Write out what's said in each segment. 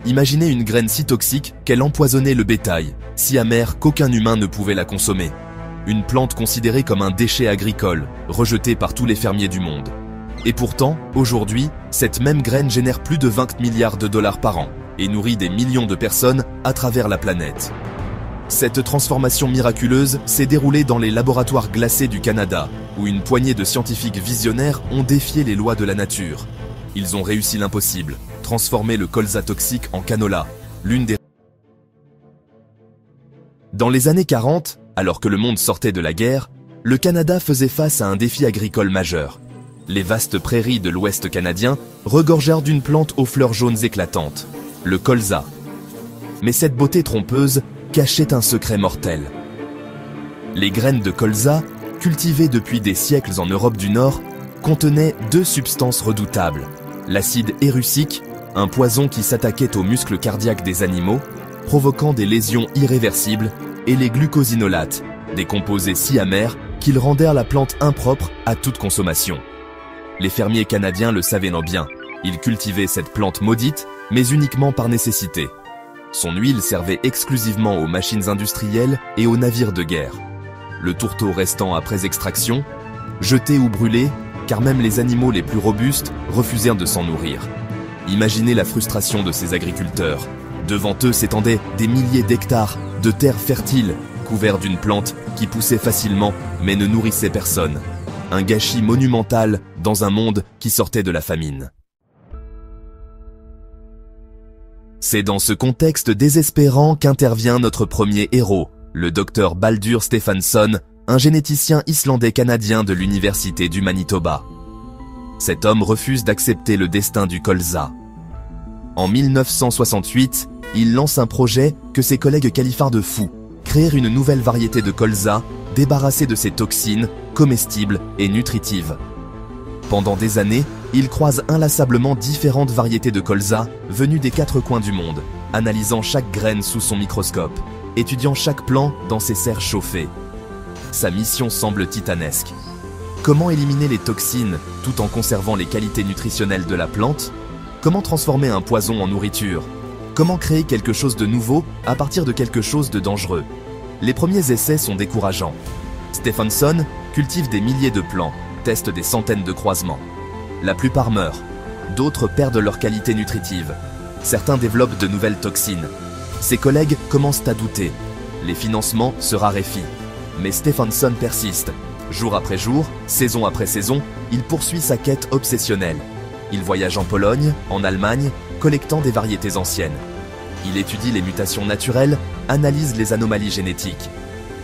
Imaginez une graine si toxique qu'elle empoisonnait le bétail, si amère qu'aucun humain ne pouvait la consommer. Une plante considérée comme un déchet agricole, rejetée par tous les fermiers du monde. Et pourtant, aujourd'hui, cette même graine génère plus de 20 milliards de dollars par an et nourrit des millions de personnes à travers la planète. Cette transformation miraculeuse s'est déroulée dans les laboratoires glacés du Canada, où une poignée de scientifiques visionnaires ont défié les lois de la nature. Ils ont réussi l'impossible, transformer le colza toxique en canola, l'une des... Dans les années 40, alors que le monde sortait de la guerre, le Canada faisait face à un défi agricole majeur. Les vastes prairies de l'Ouest canadien regorgèrent d'une plante aux fleurs jaunes éclatantes, le colza. Mais cette beauté trompeuse cachait un secret mortel. Les graines de colza, cultivées depuis des siècles en Europe du Nord, contenaient deux substances redoutables. L'acide érucique, un poison qui s'attaquait aux muscles cardiaques des animaux, provoquant des lésions irréversibles, et les glucosinolates, des composés si amers qu'ils rendèrent la plante impropre à toute consommation. Les fermiers canadiens le savaient bien, ils cultivaient cette plante maudite, mais uniquement par nécessité. Son huile servait exclusivement aux machines industrielles et aux navires de guerre. Le tourteau restant après extraction, jeté ou brûlé, car même les animaux les plus robustes refusèrent de s'en nourrir. Imaginez la frustration de ces agriculteurs. Devant eux s'étendaient des milliers d'hectares de terres fertiles, couverts d'une plante qui poussait facilement mais ne nourrissait personne. Un gâchis monumental dans un monde qui sortait de la famine. C'est dans ce contexte désespérant qu'intervient notre premier héros, le docteur Baldur Stephenson, un généticien islandais-canadien de l'université du Manitoba. Cet homme refuse d'accepter le destin du colza. En 1968, il lance un projet que ses collègues qualifient de fou, créer une nouvelle variété de colza débarrassée de ses toxines, comestibles et nutritives. Pendant des années, il croise inlassablement différentes variétés de colza venues des quatre coins du monde, analysant chaque graine sous son microscope, étudiant chaque plant dans ses serres chauffées. Sa mission semble titanesque. Comment éliminer les toxines tout en conservant les qualités nutritionnelles de la plante? Comment transformer un poison en nourriture? Comment créer quelque chose de nouveau à partir de quelque chose de dangereux? Les premiers essais sont décourageants. Stephenson cultive des milliers de plants, teste des centaines de croisements. La plupart meurent, d'autres perdent leur qualité nutritive. Certains développent de nouvelles toxines. Ses collègues commencent à douter. Les financements se raréfient. Mais Stephenson persiste. Jour après jour, saison après saison, il poursuit sa quête obsessionnelle. Il voyage en Pologne, en Allemagne, collectant des variétés anciennes. Il étudie les mutations naturelles, analyse les anomalies génétiques.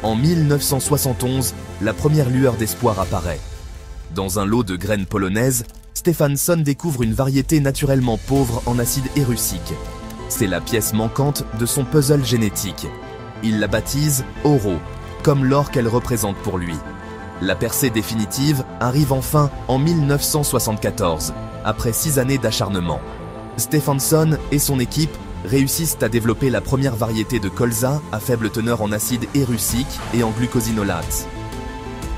En 1971, la première lueur d'espoir apparaît. Dans un lot de graines polonaises, Stephenson découvre une variété naturellement pauvre en acide érucique. C'est la pièce manquante de son puzzle génétique. Il la baptise Oro, comme l'or qu'elle représente pour lui. La percée définitive arrive enfin en 1974, après 6 années d'acharnement. Stephenson et son équipe réussissent à développer la première variété de colza à faible teneur en acide érucique et en glucosinolates.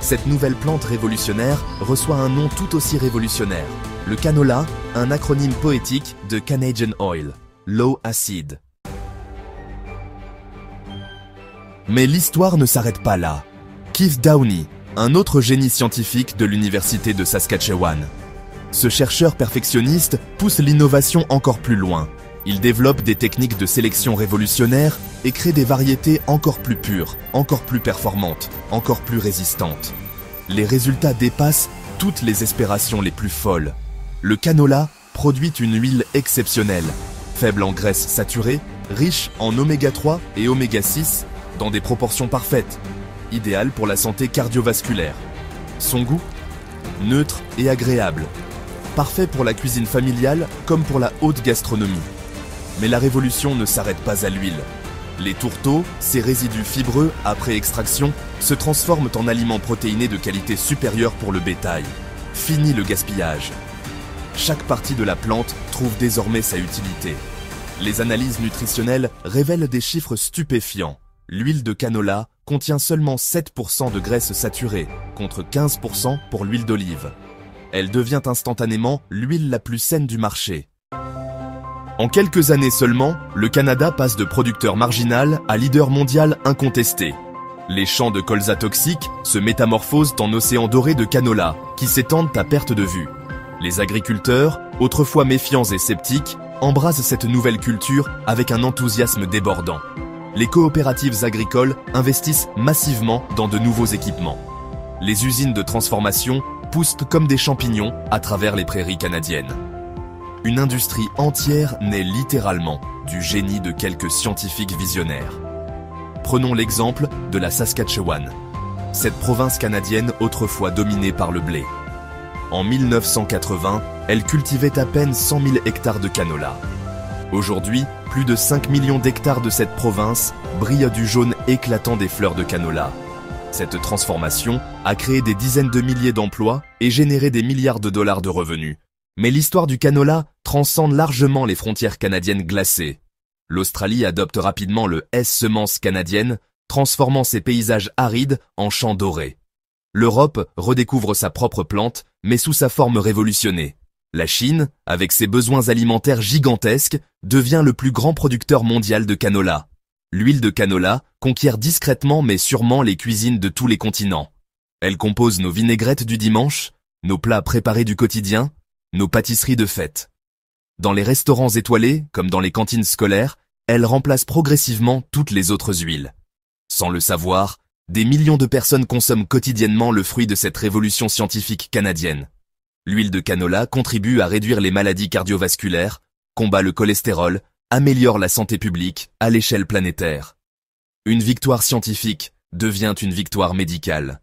Cette nouvelle plante révolutionnaire reçoit un nom tout aussi révolutionnaire, le canola, un acronyme poétique de Canadian Oil, low acid. Mais l'histoire ne s'arrête pas là. Keith Downey, un autre génie scientifique de l'université de Saskatchewan. Ce chercheur perfectionniste pousse l'innovation encore plus loin. Il développe des techniques de sélection révolutionnaires et crée des variétés encore plus pures, encore plus performantes, encore plus résistantes. Les résultats dépassent toutes les espérations les plus folles. Le canola produit une huile exceptionnelle, faible en graisses saturées, riche en oméga 3 et oméga 6 dans des proportions parfaites, idéale pour la santé cardiovasculaire. Son goût? Neutre et agréable. Parfait pour la cuisine familiale comme pour la haute gastronomie. Mais la révolution ne s'arrête pas à l'huile. Les tourteaux, ces résidus fibreux après extraction, se transforment en aliments protéinés de qualité supérieure pour le bétail. Fini le gaspillage. Chaque partie de la plante trouve désormais sa utilité. Les analyses nutritionnelles révèlent des chiffres stupéfiants. L'huile de canola contient seulement 7% de graisse saturée, contre 15% pour l'huile d'olive. Elle devient instantanément l'huile la plus saine du marché. En quelques années seulement, le Canada passe de producteur marginal à leader mondial incontesté. Les champs de colza toxiques se métamorphosent en océans dorés de canola, qui s'étendent à perte de vue. Les agriculteurs, autrefois méfiants et sceptiques, embrasent cette nouvelle culture avec un enthousiasme débordant. Les coopératives agricoles investissent massivement dans de nouveaux équipements. Les usines de transformation poussent comme des champignons à travers les prairies canadiennes. Une industrie entière naît littéralement du génie de quelques scientifiques visionnaires. Prenons l'exemple de la Saskatchewan, cette province canadienne autrefois dominée par le blé. En 1980, elle cultivait à peine 100 000 hectares de canola. Aujourd'hui, plus de 5 millions d'hectares de cette province brillent du jaune éclatant des fleurs de canola. Cette transformation a créé des dizaines de milliers d'emplois et généré des milliards de dollars de revenus. Mais l'histoire du canola transcende largement les frontières canadiennes glacées. L'Australie adopte rapidement le S-semence canadienne, transformant ses paysages arides en champs dorés. L'Europe redécouvre sa propre plante, mais sous sa forme révolutionnée. La Chine, avec ses besoins alimentaires gigantesques, devient le plus grand producteur mondial de canola. L'huile de canola conquiert discrètement mais sûrement les cuisines de tous les continents. Elle compose nos vinaigrettes du dimanche, nos plats préparés du quotidien, nos pâtisseries de fête. Dans les restaurants étoilés, comme dans les cantines scolaires, elle remplace progressivement toutes les autres huiles. Sans le savoir, des millions de personnes consomment quotidiennement le fruit de cette révolution scientifique canadienne. L'huile de canola contribue à réduire les maladies cardiovasculaires, combat le cholestérol, améliore la santé publique à l'échelle planétaire. Une victoire scientifique devient une victoire médicale.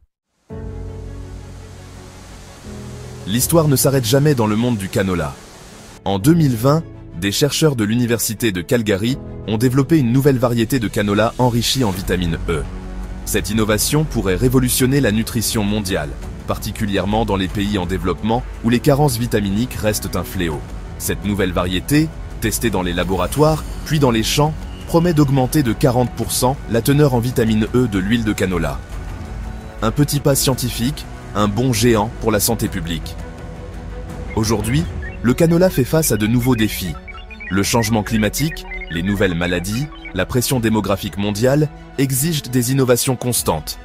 L'histoire ne s'arrête jamais dans le monde du canola. En 2020, des chercheurs de l'université de Calgary ont développé une nouvelle variété de canola enrichie en vitamine E. Cette innovation pourrait révolutionner la nutrition mondiale, particulièrement dans les pays en développement où les carences vitaminiques restent un fléau. Cette nouvelle variété, testée dans les laboratoires, puis dans les champs, promet d'augmenter de 40% la teneur en vitamine E de l'huile de canola. Un petit pas scientifique, un bond géant pour la santé publique. Aujourd'hui, le canola fait face à de nouveaux défis. Le changement climatique, les nouvelles maladies, la pression démographique mondiale exigent des innovations constantes.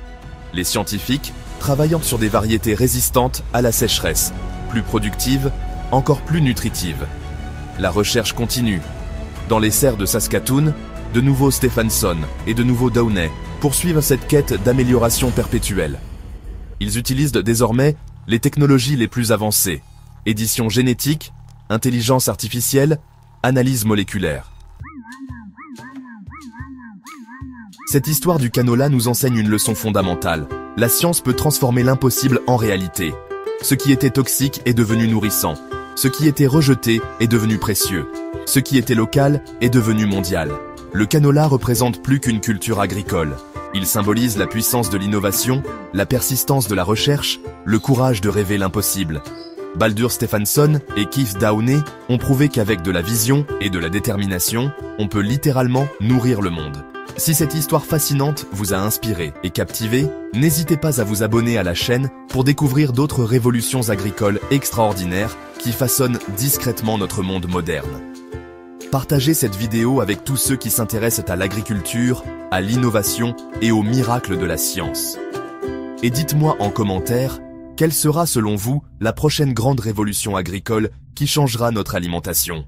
Les scientifiques travaillent sur des variétés résistantes à la sécheresse, plus productives, encore plus nutritives. La recherche continue. Dans les serres de Saskatoon, de nouveaux Stephenson et de nouveaux Downey poursuivent cette quête d'amélioration perpétuelle. Ils utilisent désormais les technologies les plus avancées: édition génétique, intelligence artificielle, analyse moléculaire. Cette histoire du canola nous enseigne une leçon fondamentale. La science peut transformer l'impossible en réalité. Ce qui était toxique est devenu nourrissant. Ce qui était rejeté est devenu précieux. Ce qui était local est devenu mondial. Le canola représente plus qu'une culture agricole. Il symbolise la puissance de l'innovation, la persistance de la recherche, le courage de rêver l'impossible. Baldur Stephenson et Keith Downey ont prouvé qu'avec de la vision et de la détermination, on peut littéralement nourrir le monde. Si cette histoire fascinante vous a inspiré et captivé, n'hésitez pas à vous abonner à la chaîne pour découvrir d'autres révolutions agricoles extraordinaires qui façonnent discrètement notre monde moderne. Partagez cette vidéo avec tous ceux qui s'intéressent à l'agriculture, à l'innovation et aux miracles de la science. Et dites-moi en commentaire, quelle sera selon vous la prochaine grande révolution agricole qui changera notre alimentation ?